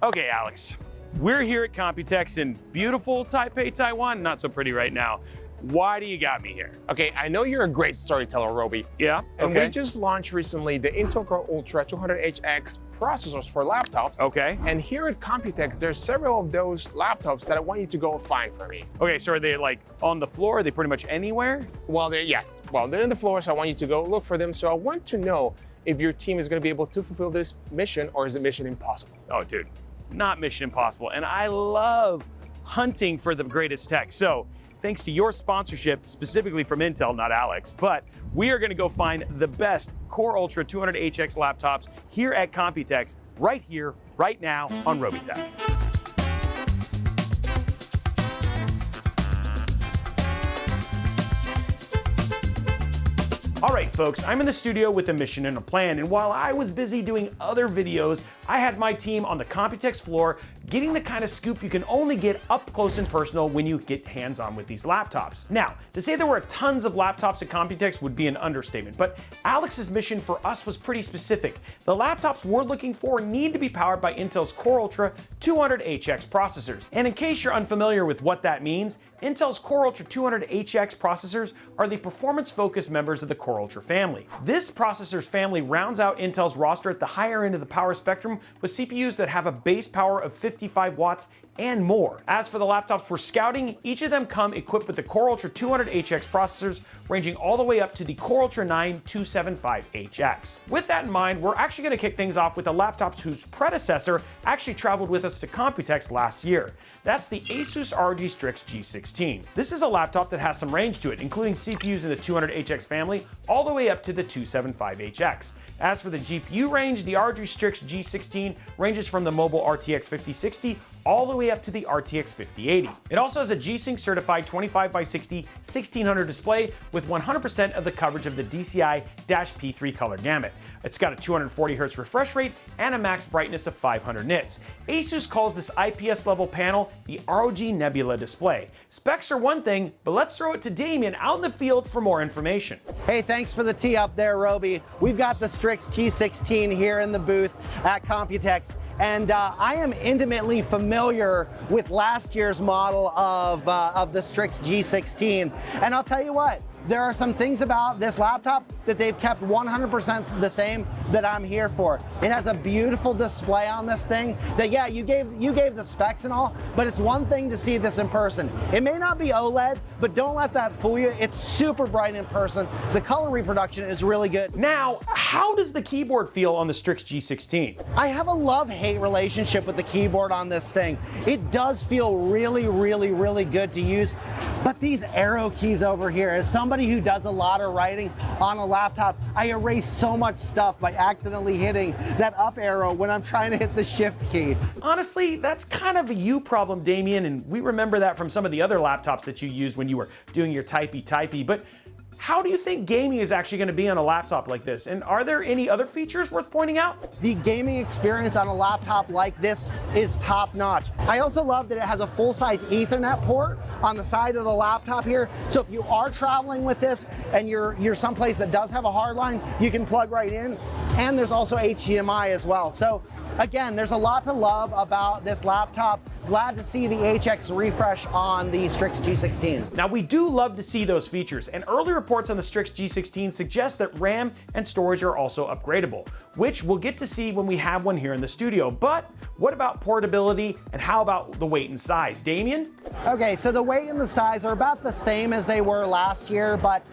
Okay, Alex, we're here at Computex in beautiful Taipei, Taiwan. Not so pretty right now. Why do you got me here? Okay, I know you're a great storyteller, Roby. Yeah, And okay. we just launched recently the Intel Core Ultra 200HX processors for laptops. Okay. And here at Computex, there's several of those laptops that I want you to go find for me. Okay, so are they like on the floor? Are they pretty much anywhere? Well, they're in the floor, so I want you to go look for them. So I want to know if your team is going to be able to fulfill this mission, or is it mission impossible? Oh, dude, not mission impossible. And I love hunting for the greatest tech. So thanks to your sponsorship, specifically from Intel, not Alex, but we are going to go find the best Core Ultra 200HX laptops here at Computex, right here, right now on Robeytech. All right, folks, I'm in the studio with a mission and a plan, and while I was busy doing other videos, I had my team on the Computex floor getting the kind of scoop you can only get up close and personal when you get hands-on with these laptops. Now, to say there were tons of laptops at Computex would be an understatement, but Alex's mission for us was pretty specific. The laptops we're looking for need to be powered by Intel's Core Ultra 200HX processors. And in case you're unfamiliar with what that means, Intel's Core Ultra 200HX processors are the performance-focused members of the Core Ultra family. This processor's family rounds out Intel's roster at the higher end of the power spectrum with CPUs that have a base power of 55 watts and more. As for the laptops we're scouting, each of them come equipped with the Core Ultra 200HX processors ranging all the way up to the Core Ultra 9 275HX. With that in mind, we're actually going to kick things off with a laptop whose predecessor actually traveled with us to Computex last year. That's the ASUS ROG Strix G16. This is a laptop that has some range to it, including CPUs in the 200HX family all the way up to the 275HX. As for the GPU range, the ROG Strix G16 ranges from the mobile RTX 5060 all the way up to the RTX 5080. It also has a G-Sync certified 25x60 1600 display with 100% of the coverage of the DCI-P3 color gamut. It's got a 240Hz refresh rate and a max brightness of 500 nits. ASUS calls this IPS level panel the ROG Nebula display. Specs are one thing, but let's throw it to Damien out in the field for more information. Hey, thanks for the tee up there, Roby. We've got the Strix G16 here in the booth at Computex. And I am intimately familiar with last year's model of the Strix G16. And I'll tell you what, there are some things about this laptop that they've kept 100% the same that I'm here for. It has a beautiful display on this thing that, yeah, you gave the specs and all, but it's one thing to see this in person. It may not be OLED, but don't let that fool you. It's super bright in person. The color reproduction is really good. Now, how does the keyboard feel on the Strix G16? I have a love-hate relationship with the keyboard on this thing. It does feel really, really, really good to use, but these arrow keys over here, as somebody who does a lot of writing on a laptop, I erase so much stuff by accidentally hitting that up arrow when I'm trying to hit the shift key. Honestly, that's kind of a you problem, Damien, and we remember that from some of the other laptops that you used when you were doing your typey, but how do you think gaming is actually going to be on a laptop like this? And are there any other features worth pointing out? The gaming experience on a laptop like this is top notch. I also love that it has a full-size Ethernet port on the side of the laptop here. So if you are traveling with this and you're someplace that does have a hard line, you can plug right in. And there's also HDMI as well. So again, there's a lot to love about this laptop. Glad to see the HX refresh on the Strix G16. Now, we do love to see those features, and early reports on the Strix G16 suggest that RAM and storage are also upgradable, which we'll get to see when we have one here in the studio. But what about portability, and how about the weight and size? Damien? Okay, so the weight and the size are about the same as they were last year, but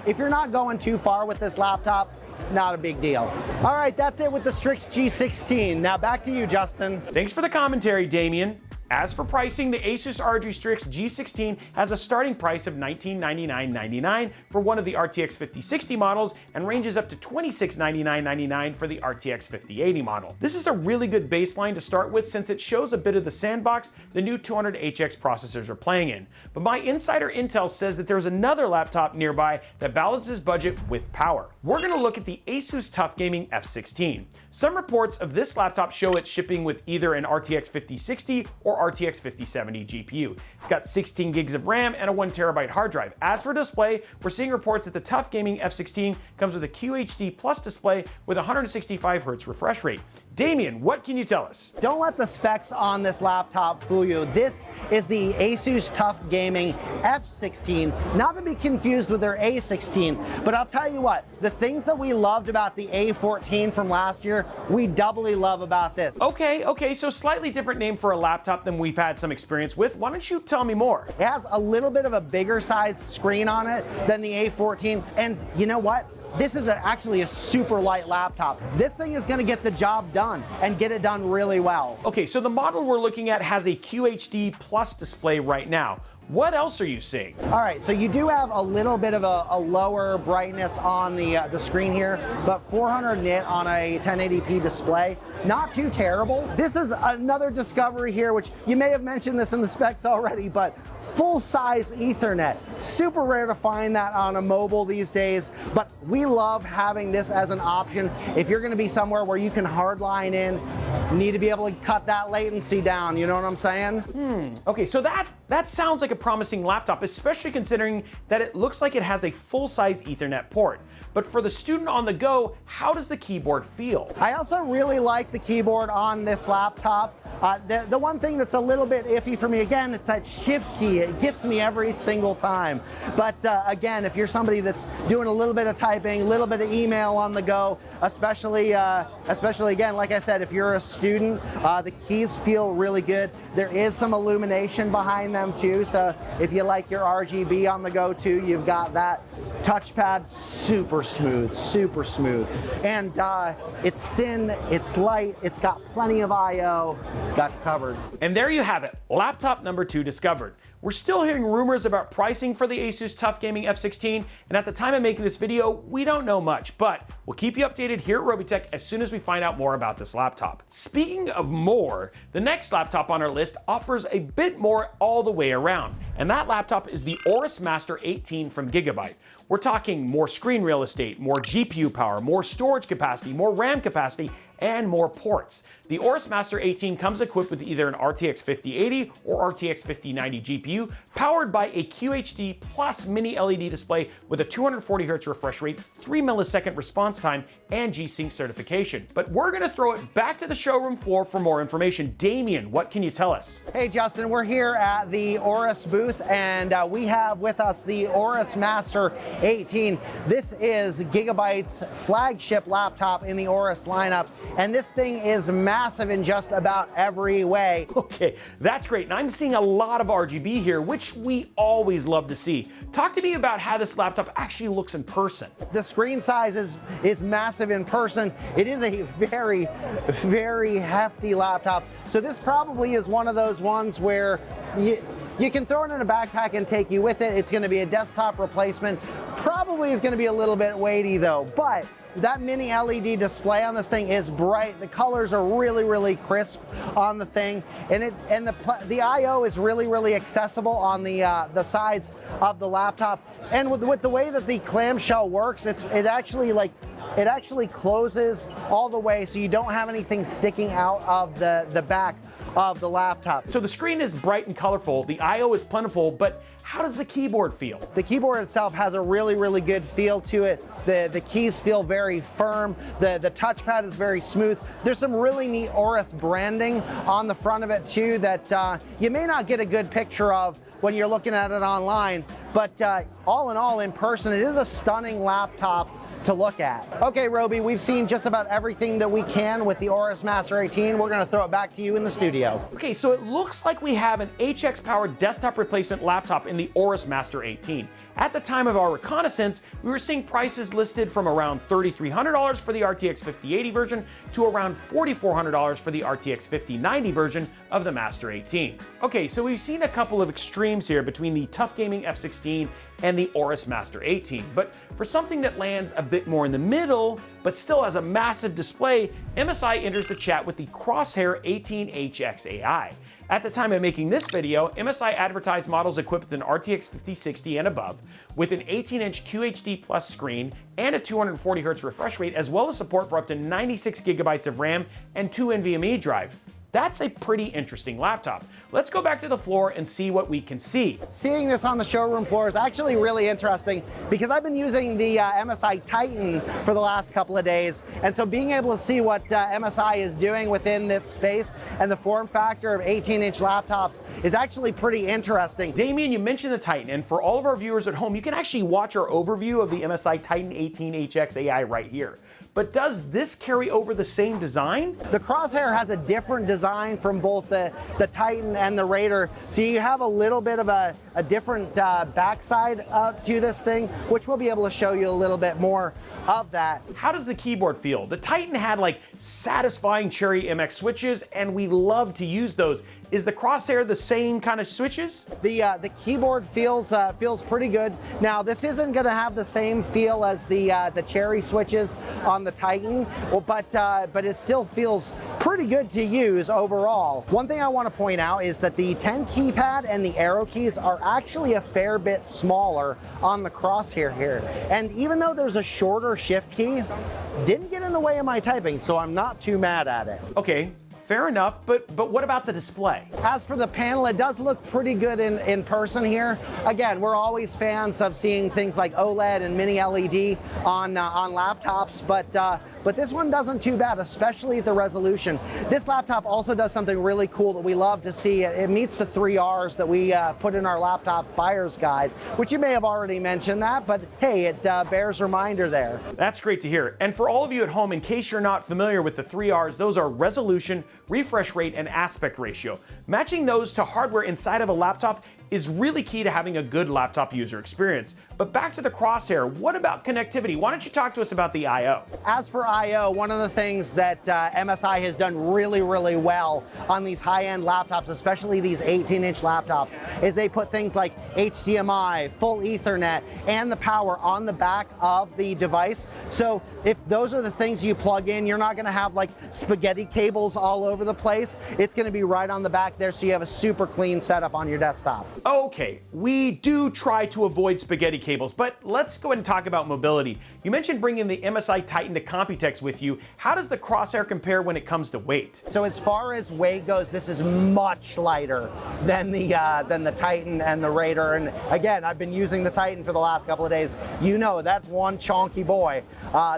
if you're not going too far with this laptop, not a big deal. All right, that's it with the Strix G16. Now back to you, Justin. Thanks for the commentary, Damien. As for pricing, the Asus ROG Strix G16 has a starting price of $1999.99 for one of the RTX 5060 models and ranges up to $2699.99 for the RTX 5080 model. This is a really good baseline to start with since it shows a bit of the sandbox the new 200HX processors are playing in. But my insider intel says that there's another laptop nearby that balances budget with power. We're going to look at the Asus TUF Gaming F16. Some reports of this laptop show it shipping with either an RTX 5060 or RTX 5070 GPU. It's got 16 gigs of RAM and a 1TB hard drive. As for display, we're seeing reports that the TUF Gaming F16 comes with a QHD Plus display with 165Hz refresh rate. Damien, what can you tell us? Don't let the specs on this laptop fool you. This is the ASUS TUF Gaming F16, not to be confused with their A16, but I'll tell you what, the things that we loved about the A14 from last year, we doubly love about this. Okay, so slightly different name for a laptop than we've had some experience with. Why don't you tell me more? It has a little bit of a bigger size screen on it than the A14, and you know what? This is actually a super light laptop. This thing is gonna get the job done and get it done really well. Okay, so the model we're looking at has a QHD Plus display right now. What else are you seeing? All right, so you do have a little bit of a lower brightness on the screen here, but 400 nit on a 1080p display, not too terrible. This is another discovery here, which you may have mentioned this in the specs already, but full-size Ethernet. Super rare to find that on a mobile these days, but we love having this as an option. If you're gonna be somewhere where you can hardline in, you need to be able to cut that latency down, you know what I'm saying? Okay, so that sounds like a promising laptop, especially considering that it looks like it has a full-size Ethernet port. But for the student on the go, how does the keyboard feel? I also really like the keyboard on this laptop. The one thing that's a little bit iffy for me, again, it's that shift key. It gets me every single time. But again, if you're somebody that's doing a little bit of typing, a little bit of email on the go, especially again, like I said, if you're a student, the keys feel really good. There is some illumination behind them too, so if you like your RGB on the go too, you've got that. Touchpad, super smooth. And it's thin, it's light, it's got plenty of I/O, it's got you covered. And there you have it, laptop number 2 discovered. We're still hearing rumors about pricing for the ASUS TUF Gaming F16, and at the time of making this video, we don't know much, but we'll keep you updated here at Robeytech as soon as we find out more about this laptop. Speaking of more, the next laptop on our list offers a bit more all the way around, and that laptop is the Aorus Master 18 from GIGABYTE. We're talking more screen real estate, more GPU power, more storage capacity, more RAM capacity, and more ports. The Aorus Master 18 comes equipped with either an RTX 5080 or RTX 5090 GPU, powered by a QHD Plus Mini LED display with a 240Hz refresh rate, 3 millisecond response time, and G-Sync certification. But we're gonna throw it back to the showroom floor for more information. Damien, what can you tell us? Hey Justin, we're here at the Aorus booth, and we have with us the Aorus Master 18. This is GIGABYTE's flagship laptop in the Aorus lineup, and this thing is massive in just about every way. Okay, that's great. And I'm seeing a lot of RGB here, which we always love to see. Talk to me about how this laptop actually looks in person. The screen size is massive in person. It is a very, very hefty laptop. So this probably is one of those ones where you can throw it in a backpack and take you with it. It's gonna be a desktop replacement. Probably is gonna be a little bit weighty though, but that mini LED display on this thing is bright. The colors are really crisp on the thing, and the I/O is really accessible on the sides of the laptop. And with the way that the clamshell works, it actually closes all the way, so you don't have anything sticking out of the back of the laptop. So the screen is bright and colorful, the I/O is plentiful, but how does the keyboard feel? The keyboard itself has a really good feel to it. The keys feel very firm. The touchpad is very smooth. There's some really neat Aorus branding on the front of it too that you may not get a good picture of when you're looking at it online, but all in all, in person, it is a stunning laptop to look at. Okay, Roby, we've seen just about everything that we can with the Aorus Master 18. We're gonna throw it back to you in the studio. Okay, so it looks like we have an HX-powered desktop replacement laptop in the Aorus Master 18. At the time of our reconnaissance, we were seeing prices listed from around $3,300 for the RTX 5080 version to around $4,400 for the RTX 5090 version of the Master 18. Okay, so we've seen a couple of extremes here between the TUF Gaming F16 and the Aorus Master 18, but for something that lands a bit more in the middle, but still has a massive display, MSI enters the chat with the Crosshair 18HX AI. At the time of making this video, MSI advertised models equipped with an RTX 5060 and above, with an 18-inch QHD Plus screen and a 240Hz refresh rate, as well as support for up to 96 GB of RAM and 2 NVMe drive. That's a pretty interesting laptop. Let's go back to the floor and see what we can see. Seeing this on the showroom floor is actually really interesting because I've been using the MSI Titan for the last couple of days, and so being able to see what MSI is doing within this space and the form factor of 18-inch laptops is actually pretty interesting. Damien, you mentioned the Titan, and for all of our viewers at home, you can actually watch our overview of the MSI Titan 18HX AI right here. But does this carry over the same design? The Crosshair has a different design from both the Titan and the Raider, so you have a little bit of a different backside to this thing, which we'll be able to show you a little bit more of that. How does the keyboard feel? The Titan had like satisfying Cherry MX switches, and we love to use those. Is the Crosshair the same kind of switches? The keyboard feels pretty good. Now, this isn't going to have the same feel as the Cherry switches on the Titan, but it still feels pretty good to use overall. One thing I want to point out is that the 10 keypad and the arrow keys are actually a fair bit smaller on the Crosshair here. And even though there's a shorter shift key, didn't get in the way of my typing, so I'm not too mad at it. Okay, fair enough, but what about the display? As for the panel, it does look pretty good in person here. Again, we're always fans of seeing things like OLED and Mini LED on laptops, but this one doesn't too bad, especially at the resolution. This laptop also does something really cool that we love to see. It meets the 3 R's that we put in our laptop buyer's guide, which you may have already mentioned that, but hey, it bears reminder there. That's great to hear. And for all of you at home, in case you're not familiar with the 3 R's, those are resolution, refresh rate, and aspect ratio. Matching those to hardware inside of a laptop is really key to having a good laptop user experience. But back to the Crosshair, what about connectivity? Why don't you talk to us about the I/O? As for I/O, one of the things that MSI has done really, really well on these high-end laptops, especially these 18-inch laptops, is they put things like HDMI, full Ethernet, and the power on the back of the device. So if those are the things you plug in, you're not going to have like spaghetti cables all over the place. It's going to be right on the back there, so you have a super clean setup on your desktop. Okay, we do try to avoid spaghetti cables, but let's go ahead and talk about mobility. You mentioned bringing the MSI Titan to Computex with you. How does the Crosshair compare when it comes to weight? So as far as weight goes, this is much lighter than the Titan and the Raider. And again, I've been using the Titan for the last couple of days. You know, that's one chonky boy.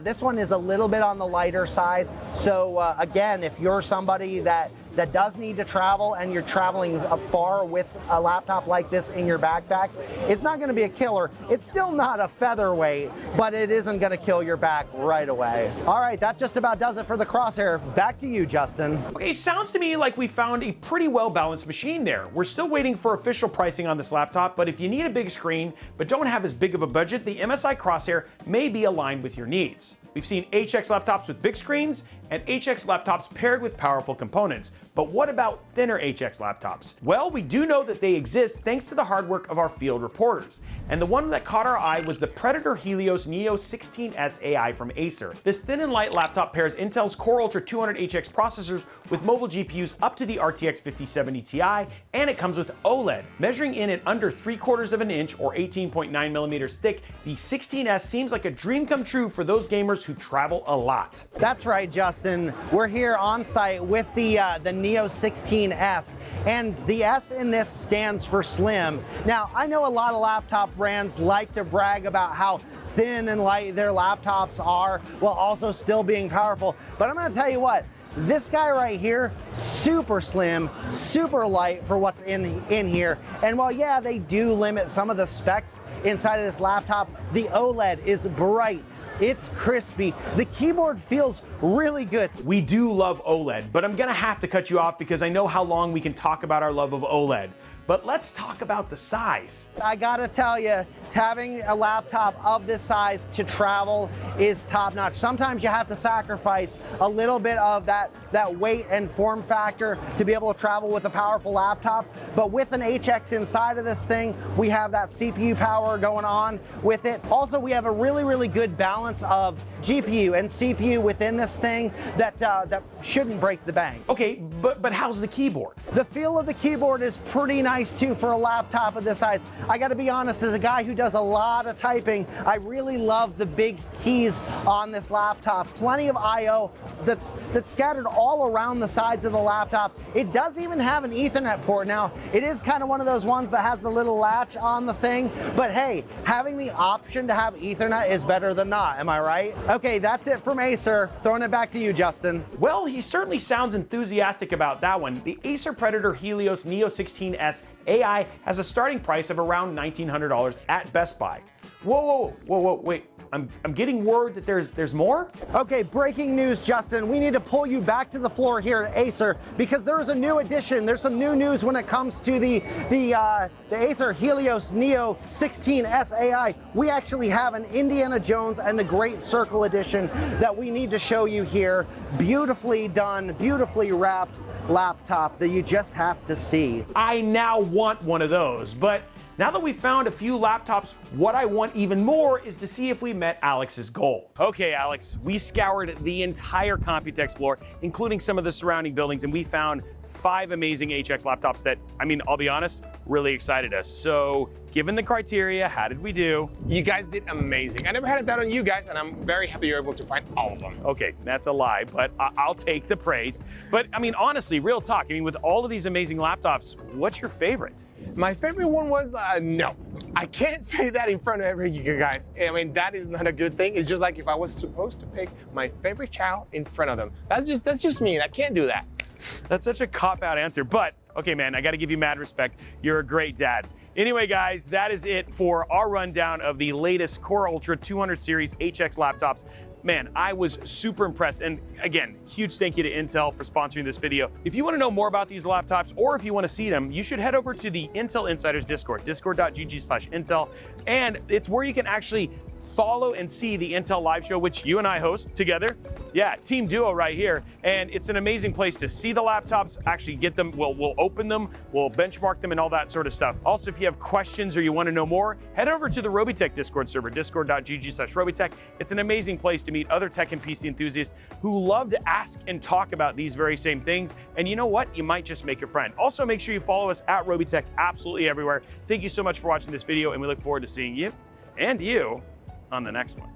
This one is a little bit on the lighter side. So again, if you're somebody that does need to travel and you're traveling far with a laptop like this in your backpack, it's not going to be a killer. It's still not a featherweight, but it isn't going to kill your back right away. All right, that just about does it for the Crosshair. Back to you, Justin. Okay, sounds to me like we found a pretty well-balanced machine there. We're still waiting for official pricing on this laptop, but if you need a big screen but don't have as big of a budget, the MSI Crosshair may be aligned with your needs. We've seen HX laptops with big screens and HX laptops paired with powerful components. But what about thinner HX laptops? Well, we do know that they exist thanks to the hard work of our field reporters. And the one that caught our eye was the Predator Helios Neo 16S AI from Acer. This thin and light laptop pairs Intel's Core Ultra 200 HX processors with mobile GPUs up to the RTX 5070 Ti, and it comes with OLED. Measuring in at under 3/4 of an inch or 18.9 millimeters thick, the 16S seems like a dream come true for those gamers who travel a lot. That's right, Justin. We're here on site with the Neo 16S, and the S in this stands for slim. Now, I know a lot of laptop brands like to brag about how thin and light their laptops are while also still being powerful, but I'm going to tell you what, this guy right here, super slim, super light for what's in here. And while, yeah, they do limit some of the specs inside of this laptop, the OLED is bright, it's crispy, the keyboard feels really good. We do love OLED, but I'm gonna have to cut you off because I know how long we can talk about our love of OLED. But let's talk about the size. I gotta tell you, having a laptop of this size to travel is top notch. Sometimes you have to sacrifice a little bit of that weight and form factor to be able to travel with a powerful laptop. But with an HX inside of this thing, we have that CPU power going on with it. Also, we have a really, really good balance of GPU and CPU within this thing that shouldn't break the bank. Okay, but how's the keyboard? The feel of the keyboard is pretty nice nice too for a laptop of this size. I gotta be honest, as a guy who does a lot of typing, I really love the big keys on this laptop. Plenty of I/O that's scattered all around the sides of the laptop. It does even have an Ethernet port. Now, it is kind of one of those ones that has the little latch on the thing, but hey, having the option to have Ethernet is better than not, am I right? Okay, that's it from Acer. Throwing it back to you, Justin. Well, he certainly sounds enthusiastic about that one. The Acer Predator Helios Neo 16S AI has a starting price of around $1,900 at Best Buy. Whoa, wait. I'm getting word that there's more? Okay, breaking news, Justin. We need to pull you back to the floor here at Acer because there is a new addition. There's some new news when it comes to the Acer Helios Neo 16S AI. We actually have an Indiana Jones and the Great Circle edition that we need to show you here. Beautifully done, beautifully wrapped laptop that you just have to see. I now want one of those, but now that we've found a few laptops, what I want even more is to see if we met Alex's goal. Okay, Alex, we scoured the entire Computex floor, including some of the surrounding buildings, and we found 5 amazing HX laptops that, I mean, I'll be honest, really excited us. So, given the criteria, how did we do? You guys did amazing. I never had a doubt on you guys, and I'm very happy you're able to find all of them. Okay, that's a lie, but I'll take the praise. But I mean, honestly, real talk, I mean, with all of these amazing laptops, what's your favorite? My favorite one was, no. I can't say that in front of you guys. I mean, that is not a good thing. It's just like if I was supposed to pick my favorite child in front of them. That's just me, and I can't do that. That's such a cop-out answer, but okay, man, I gotta give you mad respect. You're a great dad. Anyway, guys, that is it for our rundown of the latest Core Ultra 200 series HX laptops. Man, I was super impressed. And again, huge thank you to Intel for sponsoring this video. If you want to know more about these laptops, or if you want to see them, you should head over to the Intel Insiders Discord, discord.gg/Intel. And it's where you can actually follow and see the Intel live show, which you and I host together. Yeah, team duo right here. And it's an amazing place to see the laptops, actually get them, we'll open them, we'll benchmark them and all that sort of stuff. Also, if you have questions or you want to know more, head over to the Robeytech Discord server, discord.gg/Robeytech. It's an amazing place to meet other tech and PC enthusiasts who love to ask and talk about these very same things. And you know what? You might just make a friend. Also, make sure you follow us at Robeytech absolutely everywhere. Thank you so much for watching this video, and we look forward to seeing you and you on the next one.